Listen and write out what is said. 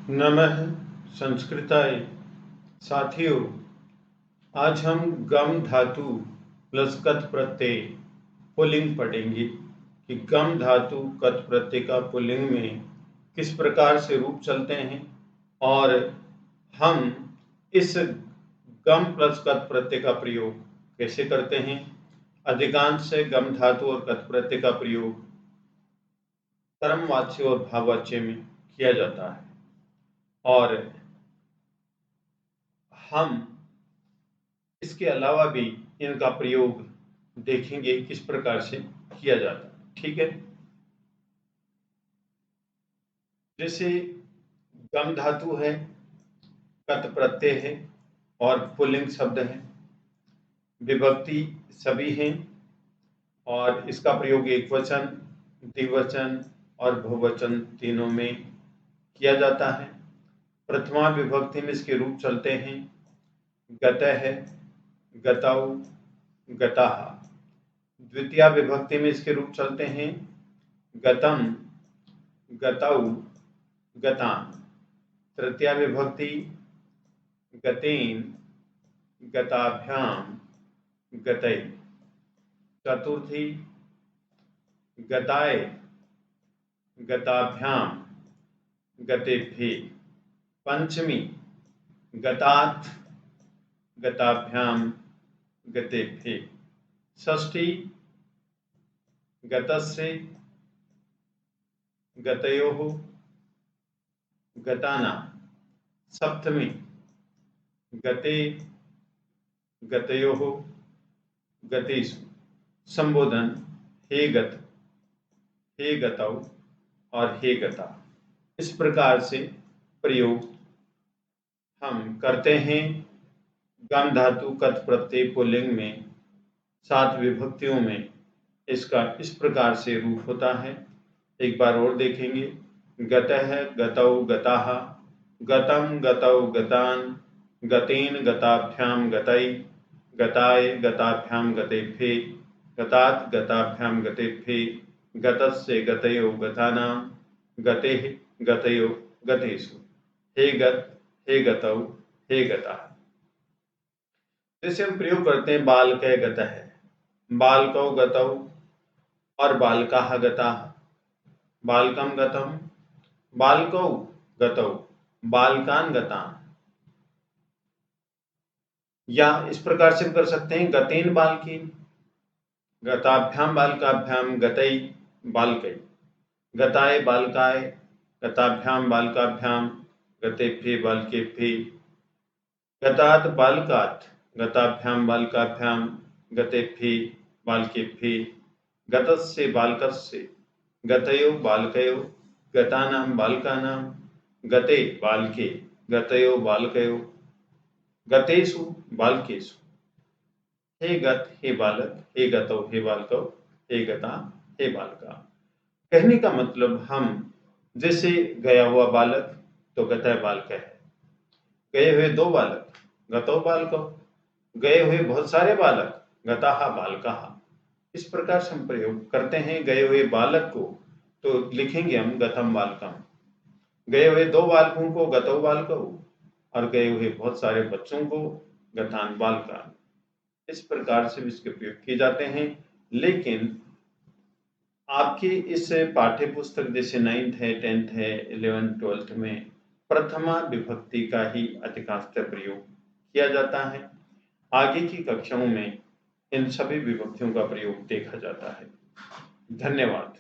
नमः संस्कृताय। साथियों, आज हम गम धातु प्लस कत प्रत्यय पुल्लिंग पढ़ेंगे कि गम धातु कत प्रत्यय का पुल्लिंग में किस प्रकार से रूप चलते हैं और हम इस गम प्लस कत प्रत्यय का प्रयोग कैसे करते हैं। अधिकांश से गम धातु और कत प्रत्यय का प्रयोग कर्मवाच्य और भाववाच्य में किया जाता है और हम इसके अलावा भी इनका प्रयोग देखेंगे किस प्रकार से किया जाता है। ठीक है, जैसे गम धातु है, कत प्रत्यय है और पुल्लिंग शब्द है, विभक्ति सभी हैं और इसका प्रयोग एकवचन, द्विवचन और बहुवचन तीनों में किया जाता है। प्रथमा विभक्ति में इसके रूप चलते हैं गतः, गतौ, गताः। द्वितीया विभक्ति में इसके रूप चलते हैं गतम, गतौ, गतान्। तृतीया विभक्ति गतेन, गताभ्याम, गतै। चतुर्थी गताय, गताभ्याम, गतेभ्यः। पंचमी गतात्, गताभ्याम, गतेभ्यः। षष्ठी गतस्य, गतयोः, गतानां। सप्तमी गते, गतयोः, गतेषु। संबोधन हे गत, हे गतौ और हे गता। इस प्रकार से प्रयोग हम करते हैं। गम धातु कत प्रत्यय पुल्लिंग में 7 विभक्तियों में इसका इस प्रकार से रूप होता है। एक बार और देखेंगे गतः, गतौ, गताः, गतं, गतौ, गतान्, गतेन, गताभ्याम, गतै, गताय, गताभ्याम, गतेभ्यः, गतात्, गताभ्याम, गतेभ्यः, गतस्य, गतयो, गतानां, गतेः, गतयो, गतेषु। हे गत, हे गतौ, हे गताः। जैसे हम प्रयोग करते हैं बालकः गतः, बालकौ गतौ और बालकाः गताः। बालकं गतं, बालकौ गतौ, बालकान् गतान्। या इस प्रकार से हम कर सकते हैं गतेन बालकेन, गताभ्याम बालकाभ्याम, गतै बालकै, गताय बालकाय, गताभ्याम बालकाभ्याम, गतेभ्यः बालकेभ्यः, गतात् बालकात्, गताभ्याम बालकाभ्याम, गतेभ्यः बालकेभ्यः, गतस्य बालकस्य, गतयो बालकयो, गतानां बालकानां, गते बालके, गतयो बालकयो, गतेषु बालकेषु। हे गत, हे बालक, हे गतौ, हे बालकौ, हे गता, हे बालका। कहने का मतलब हम जैसे गया हुआ बालक तो गतः बालक है, गए हुए 2 बालक गतौ बालकौ, गए हुए बहुत सारे बालक गताः बालकाः। इस प्रकार से हम प्रयोग करते हैं। गए हुए बालक को तो लिखेंगे हम गतम बालकम, गए हुए 2 बालकों को गतौ बालकौ और गए हुए बहुत सारे बच्चों को गतान बालकान। इस प्रकार से इसके प्रयोग किए जाते हैं। लेकिन आपकी इस पाठ्य पुस्तक जैसे 9th है, 10th है, 11th 12th में प्रथमा विभक्ति का ही अधिकांशतः प्रयोग किया जाता है। आगे की कक्षाओं में इन सभी विभक्तियों का प्रयोग देखा जाता है। धन्यवाद।